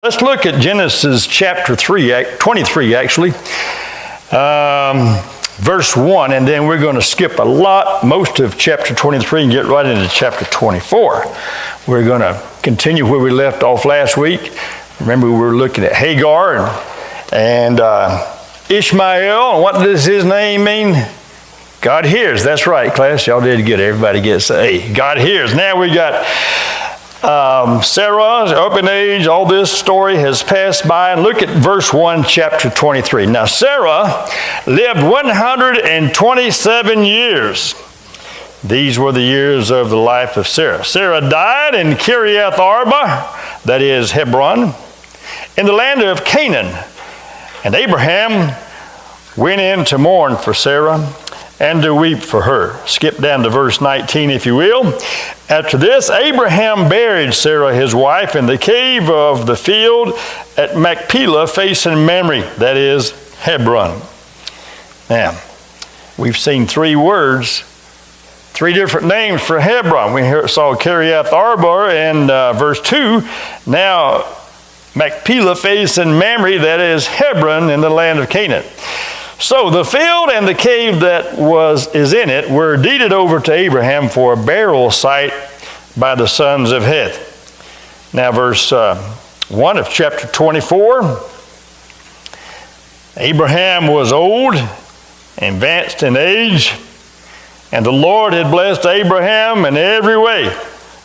Let's look at Genesis chapter 23 actually, verse 1, and then we're going to skip most of chapter 23 and get right into chapter 24. We're going to continue where we left off last week. Remember, we were looking at Hagar and Ishmael, and what does his name mean? God hears. That's right, class. Y'all did good. Everybody gets A. God hears. Now we got Sarah's open age. All this story has passed by. And look at verse 1, chapter 23. Now Sarah lived 127 years. These were the years of the life of Sarah. Sarah died in Kiriath Arba, that is Hebron, in the land of Canaan. And Abraham went in to mourn for Sarah and to weep for her. Skip down to verse 19, if you will. After this, Abraham buried Sarah, his wife, in the cave of the field at Machpelah, facing Mamre, that is Hebron. Now, we've seen three different names for Hebron. We saw Kiriath Arba in verse 2. Now, Machpelah facing Mamre, that is Hebron, in the land of Canaan. So the field and the cave that is in it were deeded over to Abraham for a burial site by the sons of Heth. Now verse 1 of chapter 24. Abraham was old, advanced in age, and the Lord had blessed Abraham in every way.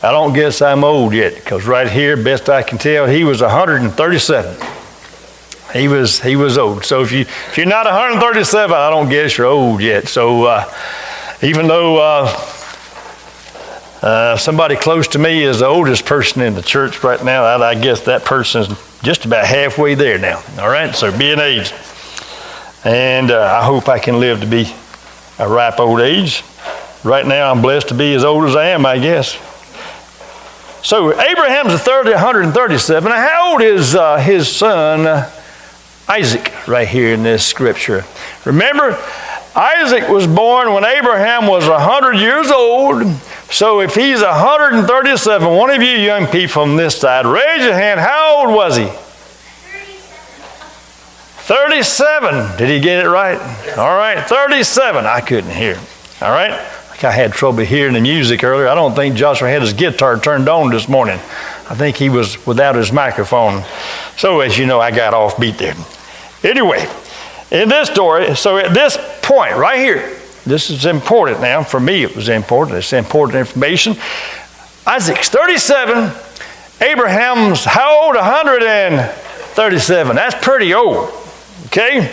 I don't guess I'm old yet, because right here, best I can tell, he was 137. He was old. So if you're not 137, I don't guess you're old yet. So even though somebody close to me is the oldest person in the church right now, I guess that person's just about halfway there now. All right, so be an age. And I hope I can live to be a ripe old age. Right now I'm blessed to be as old as I am, I guess. So Abraham's 137. Now, how old is his son Isaac right here in this scripture? Remember, Isaac was born when Abraham was 100 years old. So if he's 137, one of you young people on this side, raise your hand. How old was he? 37. Did he get it right? All right, 37. I couldn't hear. All right. I had trouble hearing the music earlier. I don't think Joshua had his guitar turned on this morning. I think he was without his microphone. So as you know, I got off beat there. Anyway, in this story, so at this point right here, this is important now. For me, it was important. It's important information. Isaac's 37. Abraham's how old? 137. That's pretty old. Okay?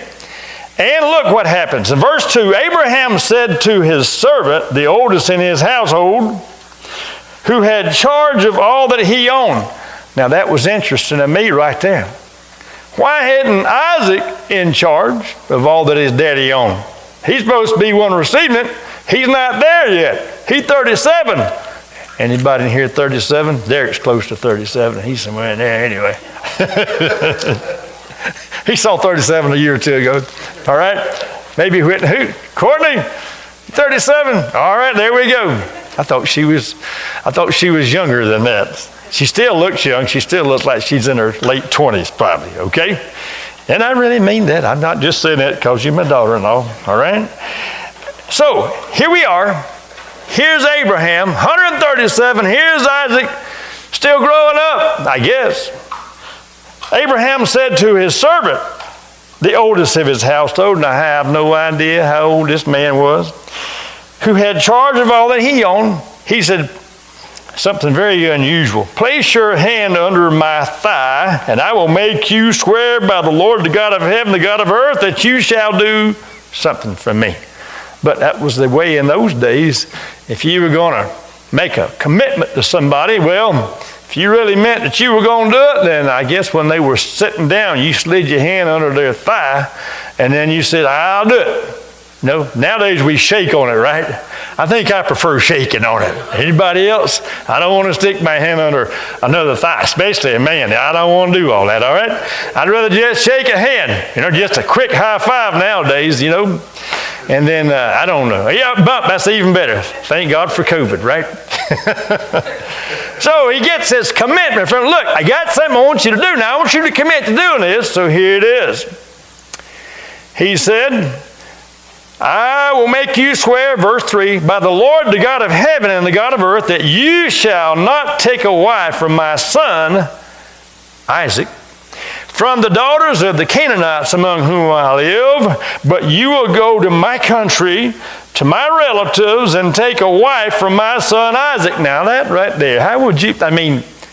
And look what happens. In verse 2, Abraham said to his servant, the oldest in his household, who had charge of all that he owned. Now that was interesting to me right there. Why hadn't Isaac in charge of all that his daddy owned? He's supposed to be one receiving it. He's not there yet. He's 37. Anybody in here 37? Derek's close to 37. He's somewhere in there anyway. He saw 37 a year or two ago. All right? Maybe who? Courtney? 37? All right, there we go. I thought she was younger than that. She still looks young. She still looks like she's in her late 20s probably, okay? And I really mean that. I'm not just saying that because you're my daughter-in-law, all right? So here we are. Here's Abraham, 137. Here's Isaac, still growing up, I guess. Abraham said to his servant, the oldest of his household, and I have no idea how old this man was, who had charge of all that he owned, he said something very unusual. Place your hand under my thigh, and I will make you swear by the Lord, the God of heaven, the God of earth, that you shall do something for me. But that was the way in those days. If you were going to make a commitment to somebody, well, if you really meant that you were going to do it, then I guess when they were sitting down, you slid your hand under their thigh, and then you said, I'll do it. No, nowadays we shake on it, right? I think I prefer shaking on it. Anybody else? I don't want to stick my hand under another thigh, especially a man. I don't want to do all that, all right? I'd rather just shake a hand, just a quick high five nowadays, And then, I don't know. Yeah, bump, that's even better. Thank God for COVID, right? So he gets this commitment from, look, I got something I want you to do now. I want you to commit to doing this. So here it is. He said, I will make you swear, verse 3, by the Lord, the God of heaven and the God of earth, that you shall not take a wife from my son, Isaac, from the daughters of the Canaanites among whom I live, but you will go to my country, to my relatives, and take a wife from my son Isaac. Now that right there, how would you,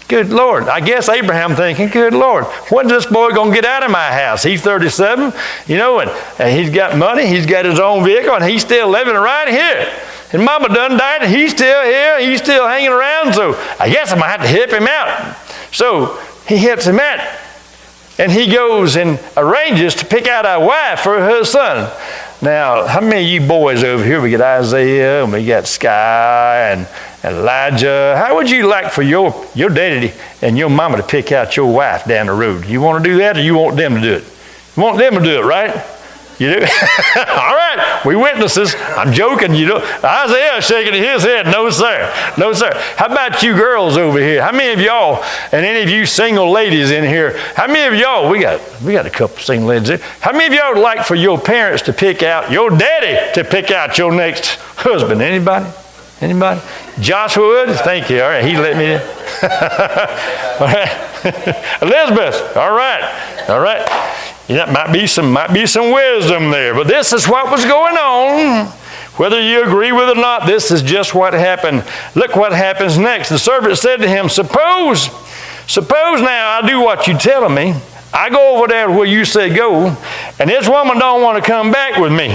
good Lord. I guess Abraham thinking, good Lord, when's this boy going to get out of my house? He's 37, and he's got money, he's got his own vehicle, and he's still living right here. And Mama done died, and he's still here, he's still hanging around, so I guess I'm going to have to hip him out. So he hips him out. And he goes and arranges to pick out a wife for his son. Now, how many of you boys over here, we got Isaiah, and we got Sky, and Elijah. How would you like for your daddy and your mama to pick out your wife down the road? You want to do that, or you want them to do it? You want them to do it, right? You do? All right, we witnesses. I'm joking. Isaiah shaking his head. No, sir. No, sir. How about you girls over here? How many of y'all, and any of you single ladies in here, how many of y'all, we got a couple single ladies here. How many of y'all would like for your parents to pick out, your daddy to pick out your next husband? Anybody? Anybody? Joshua would? Thank you. All right, he let me in. All right. Elizabeth. All right. All right. Yeah, might be some wisdom there, but this is what was going on. Whether you agree with it or not, this is just what happened. Look what happens next. The servant said to him, Suppose now I do what you telling me. I go over there where you say go, and this woman don't want to come back with me.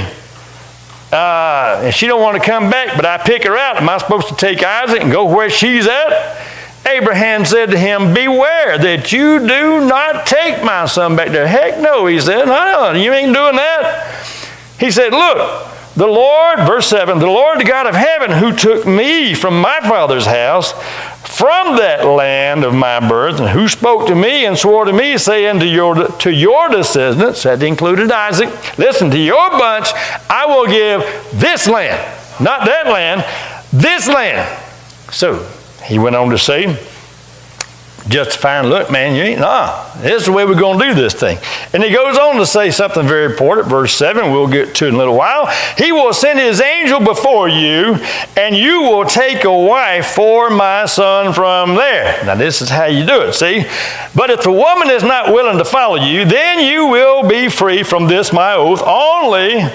And she don't want to come back, but I pick her out. Am I supposed to take Isaac and go where she's at? Abraham said to him, Beware that you do not take my son back there. Heck no, he said. No, you ain't doing that. He said, Look, the Lord, verse 7, the Lord, the God of heaven, who took me from my father's house, from that land of my birth, and who spoke to me and swore to me, saying to your descendants, that included Isaac, listen, to your bunch, I will give this land, not that land, this land. So he went on to say, justifying, look, man, this is the way we're going to do this thing. And he goes on to say something very important, verse 7, we'll get to in a little while. He will send his angel before you, and you will take a wife for my son from there. Now, this is how you do it, see? But if the woman is not willing to follow you, then you will be free from this my oath. Only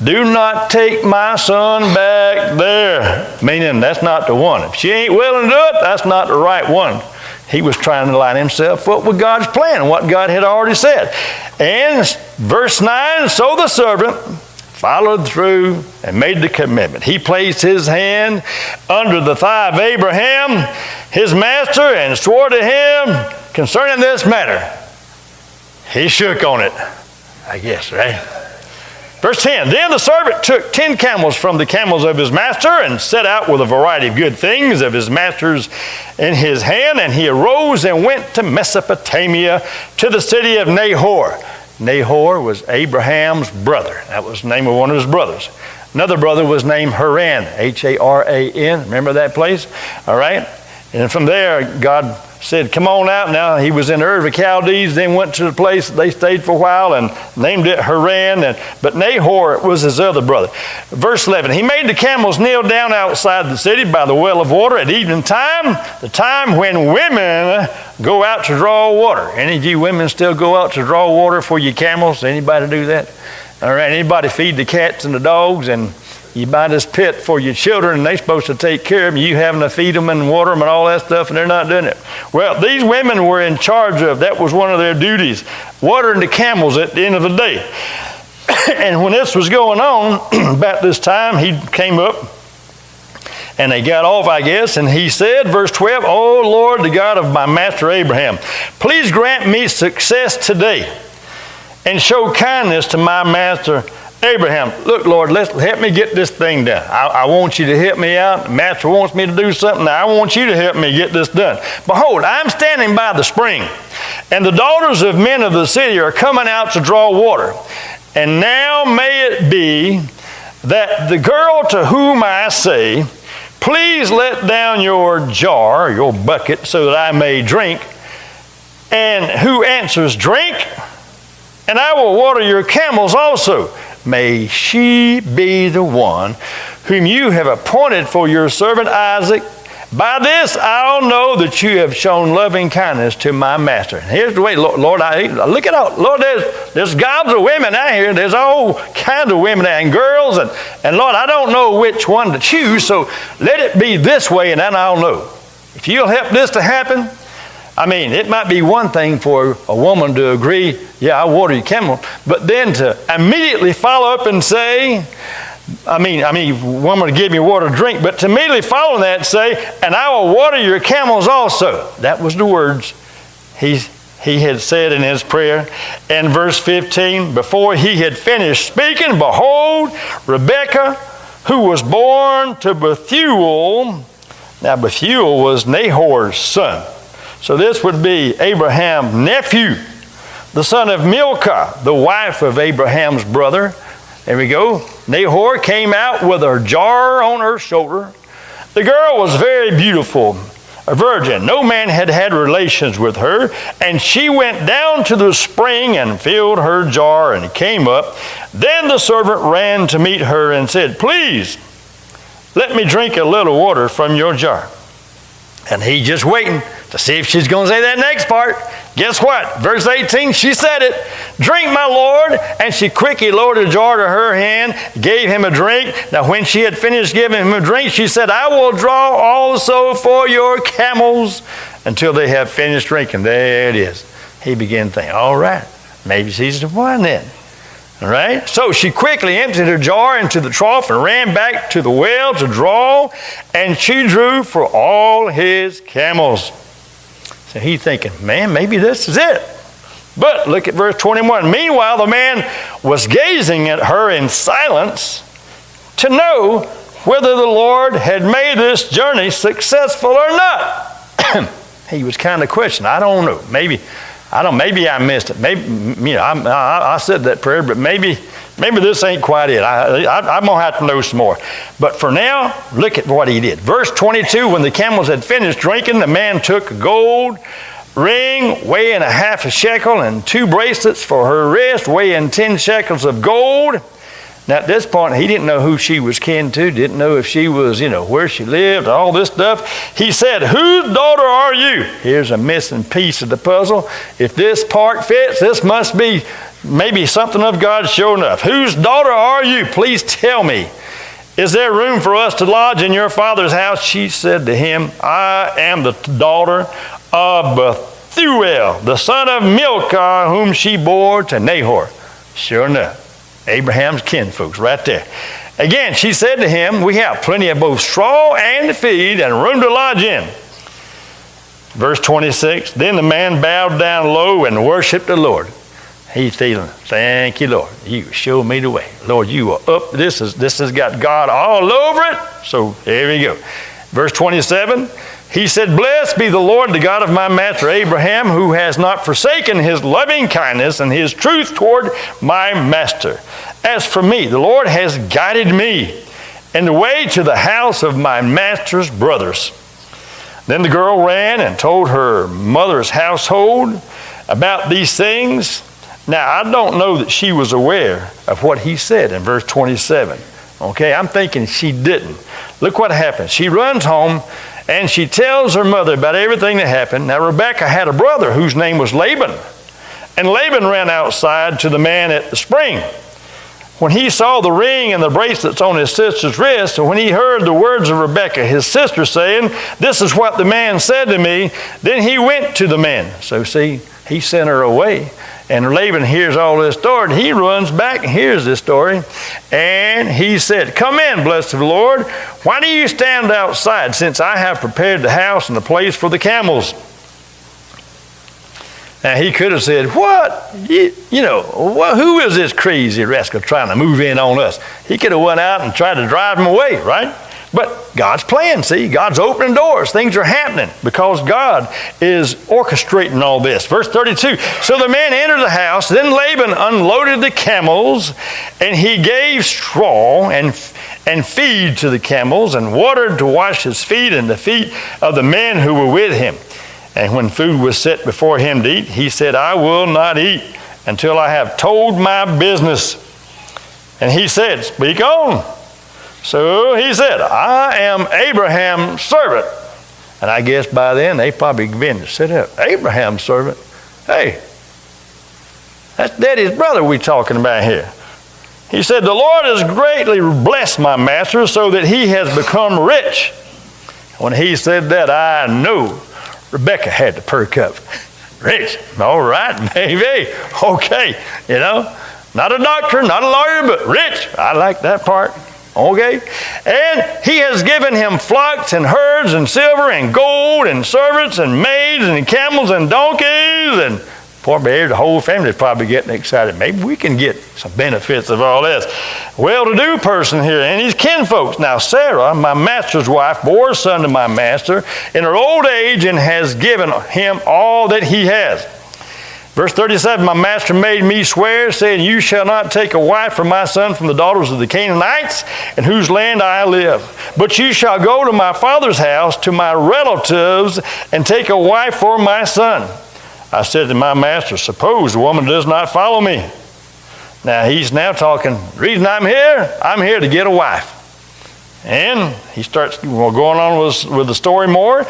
do not take my son back there. Meaning, that's not the one. If she ain't willing to do it, that's not the right one. He was trying to line himself up with God's plan and what God had already said. And verse 9, so the servant followed through and made the commitment. He placed his hand under the thigh of Abraham, his master, and swore to him concerning this matter. He shook on it, I guess, right? Verse 10, then the servant took 10 camels from the camels of his master and set out with a variety of good things of his master's in his hand, and he arose and went to Mesopotamia to the city of Nahor. Nahor was Abraham's brother. That was the name of one of his brothers. Another brother was named Haran, Haran. Remember that place? All right. And from there, God said, come on out. Now, he was in Ur of the Chaldees, then went to the place they stayed for a while and named it Haran. But Nahor was his other brother. Verse 11, he made the camels kneel down outside the city by the well of water at evening time, the time when women go out to draw water. Any of you women still go out to draw water for your camels? Anybody do that? All right, anybody feed the cats and the dogs, and you buy this pit for your children, and they're supposed to take care of them. You having to feed them and water them and all that stuff, and they're not doing it. Well, these women were in charge of, that was one of their duties, watering the camels at the end of the day. And when this was going on, about this time, he came up, and they got off, I guess, and he said, verse 12, O Lord, the God of my master Abraham, please grant me success today, and show kindness to my master Abraham. Look, Lord, help me get this thing done. I want you to help me out. The master wants me to do something. Now, I want you to help me get this done. Behold, I'm standing by the spring, and the daughters of men of the city are coming out to draw water. And now may it be that the girl to whom I say, please let down your jar, your bucket, so that I may drink. And who answers, drink, and I will water your camels also. May she be the one whom you have appointed for your servant Isaac. By this I'll know that you have shown loving kindness to my master. And here's the way, Lord, look at all, Lord, there's gobs of women out here. There's all kinds of women and girls. And Lord, I don't know which one to choose, so let it be this way, and then I'll know. If you'll help this to happen, I mean, it might be one thing for a woman to agree, yeah, I'll water your camel, but then to immediately follow up and say, woman to give me water to drink, but to immediately follow that and say, and I will water your camels also. That was the words he had said in his prayer. And verse 15, before he had finished speaking, behold, Rebekah, who was born to Bethuel. Now Bethuel was Nahor's son. So this would be Abraham's nephew, the son of Milcah, the wife of Abraham's brother. There we go. Nahor came out with a jar on her shoulder. The girl was very beautiful, a virgin. No man had had relations with her. And she went down to the spring and filled her jar and came up. Then the servant ran to meet her and said, please, let me drink a little water from your jar. And he just waiting to see if she's going to say that next part. Guess what? Verse 18, she said it. Drink, my Lord. And she quickly lowered a jar to her hand, gave him a drink. Now when she had finished giving him a drink, she said, I will draw also for your camels until they have finished drinking. There it is. He began thinking, all right, maybe she's the one then. All right? So she quickly emptied her jar into the trough and ran back to the well to draw, and she drew for all his camels. So he's thinking, man, maybe this is it. But look at verse 21. Meanwhile, the man was gazing at her in silence to know whether the Lord had made this journey successful or not. He was kind of questioning. I don't know. Maybe I missed it. Maybe, I said that prayer, but maybe this ain't quite it. I'm going to have to know some more. But for now, look at what he did. Verse 22, when the camels had finished drinking, the man took a gold ring weighing a half a shekel and 2 bracelets for her wrist weighing 10 shekels of gold. Now at this point, he didn't know who she was kin to, didn't know if she was, where she lived, all this stuff. He said, whose daughter are you? Here's a missing piece of the puzzle. If this part fits, this must be maybe something of God sure enough. Whose daughter are you? Please tell me. Is there room for us to lodge in your father's house? She said to him, I am the daughter of Bethuel, the son of Milcah, whom she bore to Nahor. Sure enough. Abraham's kinfolks right there. Again, she said to him, we have plenty of both straw and to feed and room to lodge in. Verse 26, then the man bowed down low and worshiped the Lord. He's feeling, thank you, Lord. You showed me the way. Lord, you are up. This has got God all over it. So here we go. Verse 27, he said, blessed be the Lord, the God of my master Abraham, who has not forsaken his loving kindness and his truth toward my master. As for me, the Lord has guided me in the way to the house of my master's brothers. Then the girl ran and told her mother's household about these things. Now, I don't know that she was aware of what he said in verse 27. Okay, I'm thinking she didn't. Look what happened. She runs home and she tells her mother about everything that happened. Now, Rebekah had a brother whose name was Laban. And Laban ran outside to the man at the spring. When he saw the ring and the bracelets on his sister's wrist, and when he heard the words of Rebekah, his sister, saying, this is what the man said to me, then he went to the man. So see, he sent her away. And Laban hears all this story, and he runs back and hears this story. And he said, come in, blessed of the Lord. Why do you stand outside, since I have prepared the house and the place for the camels? Now, he could have said, what? Who is this crazy rascal trying to move in on us? He could have went out and tried to drive him away, right? But God's plan, see, God's opening doors. Things are happening because God is orchestrating all this. Verse 32, so the man entered the house. Then Laban unloaded the camels, and he gave straw and feed to the camels, and water to wash his feet and the feet of the men who were with him. And when food was set before him to eat, he said, I will not eat until I have told my business. And he said, speak on. So he said, I am Abraham's servant. And I guess by then they probably began to sit up. Abraham's servant? Hey, that's Daddy's brother we're talking about here. He said, the Lord has greatly blessed my master so that he has become rich. When he said that, I know Rebecca had to perk up. Rich, all right, maybe, okay, you know. Not a doctor, not a lawyer, but rich. I like that part. Okay? And he has given him flocks and herds and silver and gold and servants and maids and camels and donkeys. And poor baby, the whole family is probably getting excited. Maybe we can get some benefits of all this. Well-to-do person here and his kinfolks. Now Sarah, my master's wife, bore a son to my master in her old age and has given him all that he has. Verse 37, my master made me swear, saying, you shall not take a wife for my son from the daughters of the Canaanites, in whose land I live. But you shall go to my father's house, to my relatives, and take a wife for my son. I said to my master, suppose the woman does not follow me. Now he's now talking, the reason I'm here to get a wife. And he starts going on with the story more.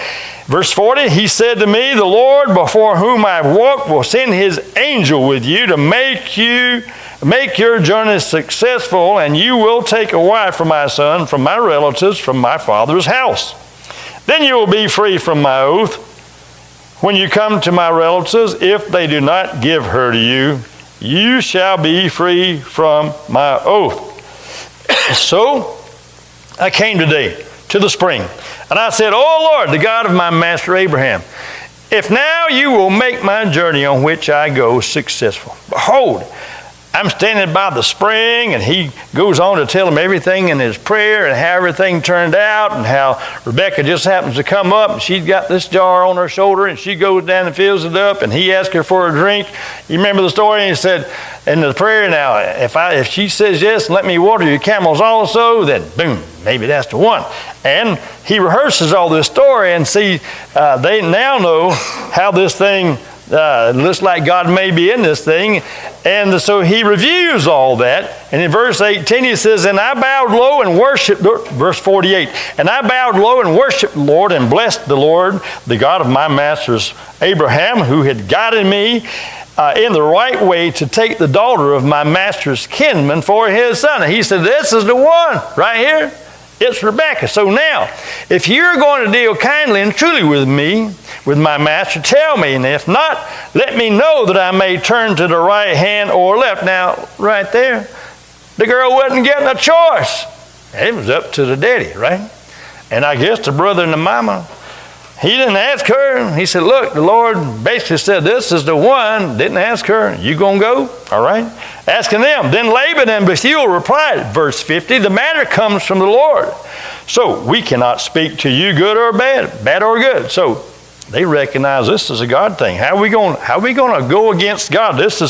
Verse 40, he said to me, the Lord before whom I have walked will send his angel with you to make your journey successful, and you will take a wife for my son from my relatives, from my father's house. Then you will be free from my oath. When you come to my relatives, if they do not give her to you, you shall be free from my oath. So I came today to the spring, and I said, O Lord, the God of my master Abraham, if now you will make my journey on which I go successful. Behold, I'm standing by the spring, and he goes on to tell him everything in his prayer and how everything turned out and how Rebecca just happens to come up, and she's got this jar on her shoulder, and she goes down and fills it up, and he asks her for a drink. You remember the story? And he said, in the prayer now, if she says yes, let me water your camels also, then boom, maybe that's the one. And he rehearses all this story, and see, they now know how this thing looks like God may be in this thing. And so he reviews all that. And in verse 18 he says, and I bowed low and worshiped, verse 48, and I bowed low and worshiped the Lord and blessed the Lord, the God of my master's Abraham, who had guided me in the right way to take the daughter of my master's kinsman for his son. And he said, this is the one right here. It's Rebecca. So now, if you're going to deal kindly and truly with me, with my master, tell me, and if not, let me know that I may turn to the right hand or left. Now, right there, the girl wasn't getting a choice. It was up to the daddy, right? And I guess the brother and the mama, he didn't ask her. He said, look, the Lord basically said, this is the one. Didn't ask her. You going to go? All right. Asking them. Then Laban and Bethuel replied, verse 50, the matter comes from the Lord. So we cannot speak to you good or bad or good. So they recognize this is a God thing. How are we going to go against God? This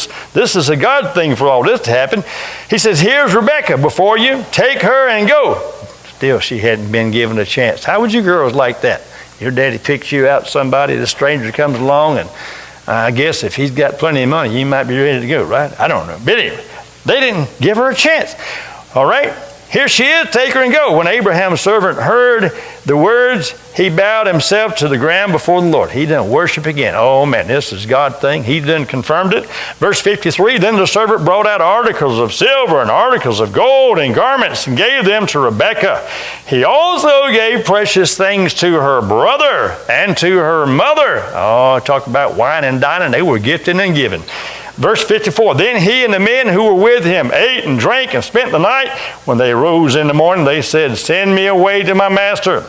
is a God thing for all this to happen. He says, here's Rebecca before you. Take her and go. Still, she hadn't been given a chance. How would you girls like that? Your daddy picks you out somebody, the stranger comes along, and I guess if he's got plenty of money, you might be ready to go, right? I don't know. But anyway, they didn't give her a chance. All right? Here she is, take her and go. When Abraham's servant heard the words, he bowed himself to the ground before the Lord. He didn't worship again. Oh man, this is God thing. He then confirmed it. Verse 53, then the servant brought out articles of silver and articles of gold and garments and gave them to Rebekah. He also gave precious things to her brother and to her mother. Oh, talk about wine and dining. They were gifting and giving. Verse 54, then he and the men who were with him ate and drank and spent the night. When they rose in the morning, they said, send me away to my master.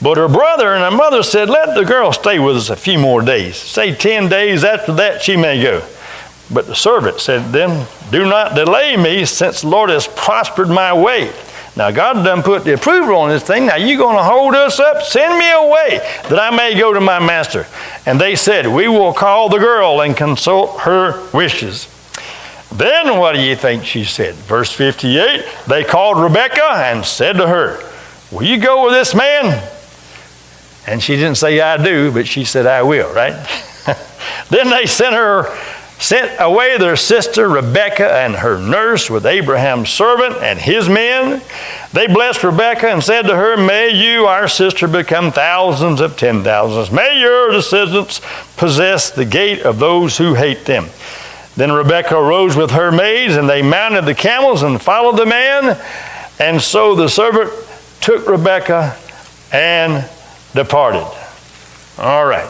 But her brother and her mother said, let the girl stay with us a few more days. Say 10 days after that she may go. But the servant said, then do not delay me, since the Lord has prospered my way. Now God done put the approval on this thing. Now you going to hold us up? Send me away that I may go to my master. And they said, we will call the girl and consult her wishes. Then what do you think she said? Verse 58, they called Rebekah and said to her, will you go with this man? And she didn't say, I do, but she said, I will, right? Then they sent away their sister Rebekah and her nurse with Abraham's servant and his men. They blessed Rebekah and said to her, may you, our sister, become thousands of 10,000s. May your descendants possess the gate of those who hate them. Then Rebekah arose with her maids, and they mounted the camels and followed the man. And so the servant took Rebekah and departed. All right.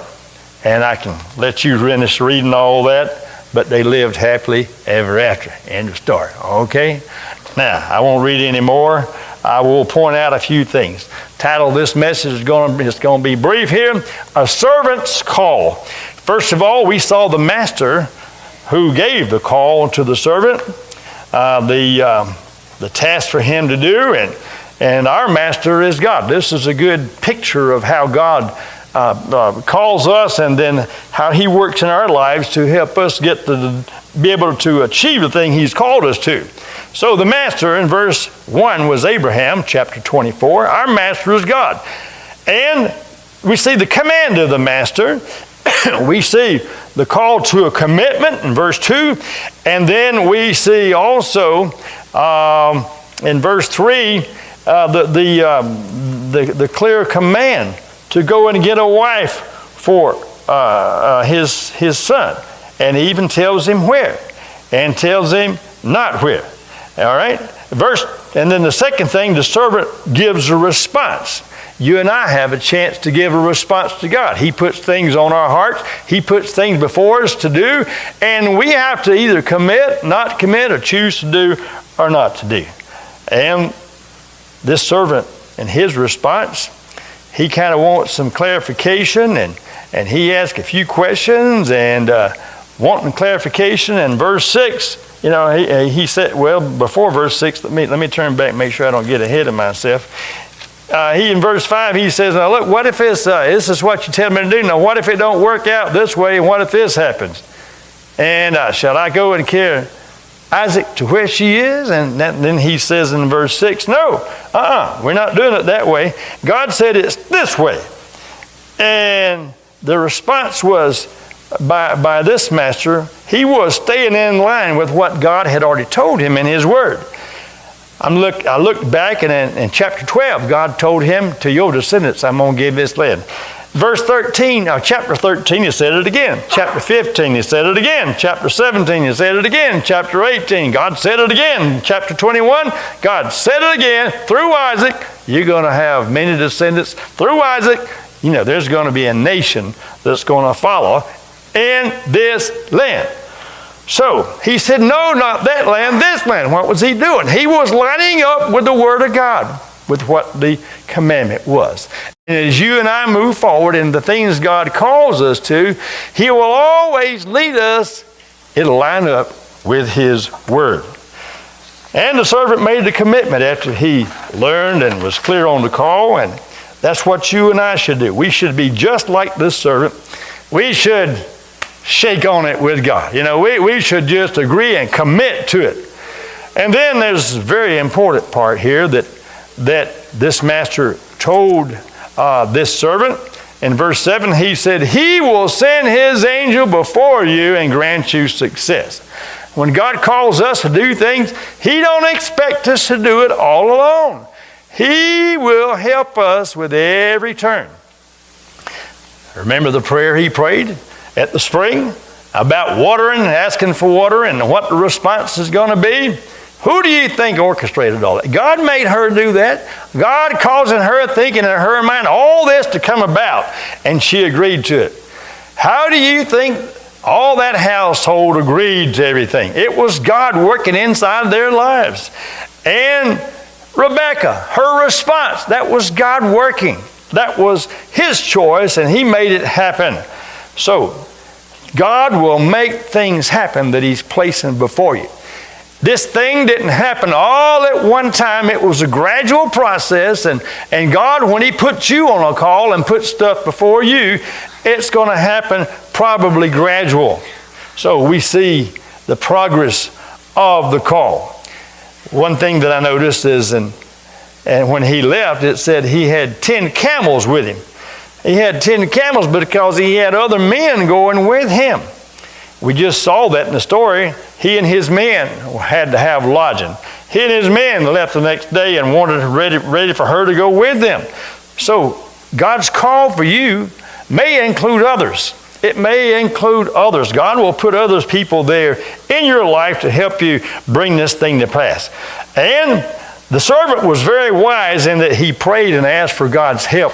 And I can let you finish reading all that, but they lived happily ever after. End of story. Okay? Now, I won't read any more. I will point out a few things. Title of this message is going to be brief here. A servant's call. First of all, we saw the master who gave the call to the servant, the task for him to do, and our master is God. This is a good picture of how God calls us, and then how he works in our lives to help us be able to achieve the thing he's called us to. So the master in verse 1 was Abraham, chapter 24. Our master is God. And we see the command of the master. We see the call to a commitment in verse 2. And then we see also in verse 3 the clear command to go and get a wife for his son. And he even tells him where, and tells him not where. All right? And then the second thing, the servant gives a response. You and I have a chance to give a response to God. He puts things on our hearts. He puts things before us to do. And we have to either commit, not commit, or choose to do or not to do. And this servant, in his response, he kind of wants some clarification, and he asks a few questions and wanting clarification. In verse 6, he said, well, before verse 6, let me turn back and make sure I don't get ahead of myself. In verse 5, he says, now look, what if this is what you tell me to do. Now, what if it don't work out this way, and what if this happens? And shall I go and carry Isaac to where she is? And then he says in verse 6, no, we're not doing it that way. God said it's this way. And the response was, by this master, he was staying in line with what God had already told him in his word. I looked back, and in chapter 12, God told him, to your descendants, I'm going to give this land. Verse 13, chapter 13, he said it again. Chapter 15, he said it again. Chapter 17, he said it again. Chapter 18, God said it again. Chapter 21, God said it again. Through Isaac, you're going to have many descendants. Through Isaac, there's going to be a nation that's going to follow in this land. So he said, no, not that land, this land. What was he doing? He was lining up with the Word of God, with what the commandment was. And as you and I move forward in the things God calls us to, He will always lead us. It'll line up with His Word. And the servant made the commitment after he learned and was clear on the call, and that's what you and I should do. We should be just like this servant. We should shake on it with God. We should just agree and commit to it. And then there's a very important part here that this master told this servant. In verse 7, he said, He will send His angel before you and grant you success. When God calls us to do things, He don't expect us to do it all alone. He will help us with every turn. Remember the prayer he prayed at the spring about watering, asking for water, and what the response is going to be? Who do you think orchestrated all that? God made her do that. God causing her thinking in her mind all this to come about, and she agreed to it. How do you think all that household agreed to everything? It was God working inside their lives. And Rebekah, her response, that was God working. That was His choice, and He made it happen. So, God will make things happen that He's placing before you. This thing didn't happen all at one time. It was a gradual process, and God, when He puts you on a call and puts stuff before you, it's going to happen probably gradual. So we see the progress of the call. One thing that I noticed is, and when he left, it said he had 10 camels with him. He had 10 camels because he had other men going with him. We just saw that in the story. He and his men had to have lodging. He and his men left the next day and wanted ready for her to go with them. So God's call for you may include others. It may include others. God will put other people there in your life to help you bring this thing to pass. And the servant was very wise in that he prayed and asked for God's help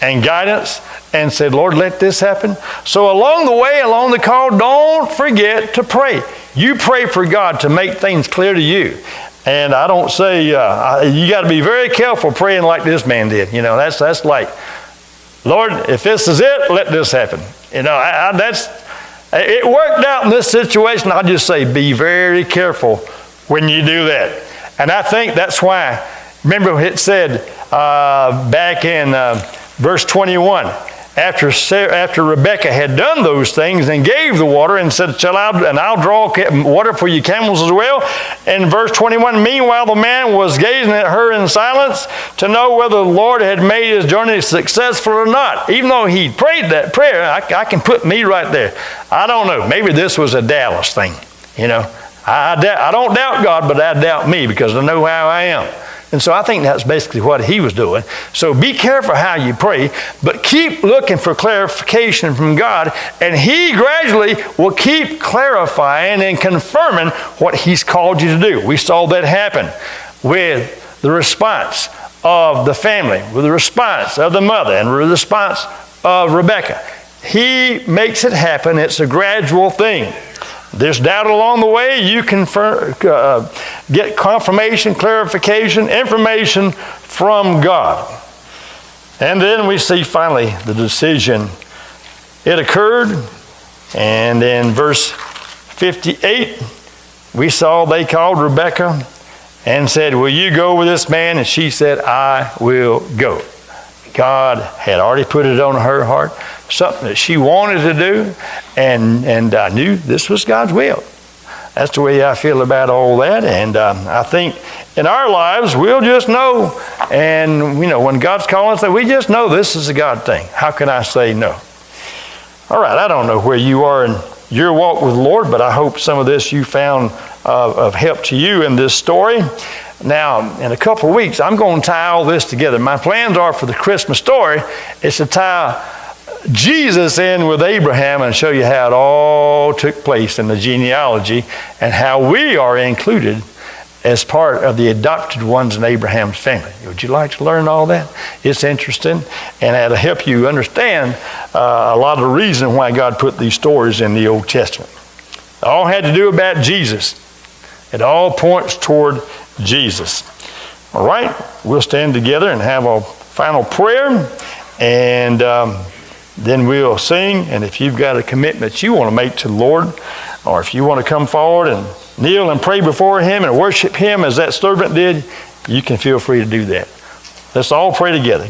and guidance and said, Lord, let this happen. So along the way, along the call, don't forget to pray. You pray for God to make things clear to you. And I don't say, you got to be very careful praying like this man did. You know, that's like, Lord, if this is it, let this happen. You know, it worked out in this situation. I'll just say, be very careful when you do that. And I think that's why, remember it said back in verse 21, after Rebekah had done those things and gave the water and said, I'll draw water for you camels as well. In verse 21, meanwhile the man was gazing at her in silence to know whether the Lord had made his journey successful or not. Even though he prayed that prayer, I can put me right there. I don't know. Maybe this was a Dallas thing. You know, I don't doubt God, but I doubt me because I know how I am. And so I think that's basically what he was doing. So be careful how you pray, but keep looking for clarification from God, and he gradually will keep clarifying and confirming what he's called you to do. We saw that happen with the response of the family, with the response of the mother, and with the response of Rebekah. He makes it happen. It's a gradual thing. There's doubt along the way, you can get confirmation, clarification, information from God. And then we see finally the decision. It occurred, and in verse 58, we saw they called Rebekah and said, will you go with this man? And she said, I will go. God had already put it on her heart, something that she wanted to do, and I knew this was God's will. That's the way I feel about all that, and I think in our lives we'll just know, and you know, when God's calling us, we just know this is a God thing. How can I say no? All right, I don't know where you are in your walk with the Lord, but I hope some of this you found of help to you in this story. Now, in a couple of weeks, I'm going to tie all this together. My plans are for the Christmas story is to tie Jesus in with Abraham and show you how it all took place in the genealogy and how we are included as part of the adopted ones in Abraham's family. Would you like to learn all that? It's interesting, and it'll help you understand a lot of the reason why God put these stories in the Old Testament. It all had to do about Jesus. It all points toward Jesus. All right, we'll stand together and have a final prayer, and then we'll sing. And if you've got a commitment you want to make to the Lord, or if you want to come forward and kneel and pray before him and worship him as that servant did, you can feel free to do that. Let's all pray together.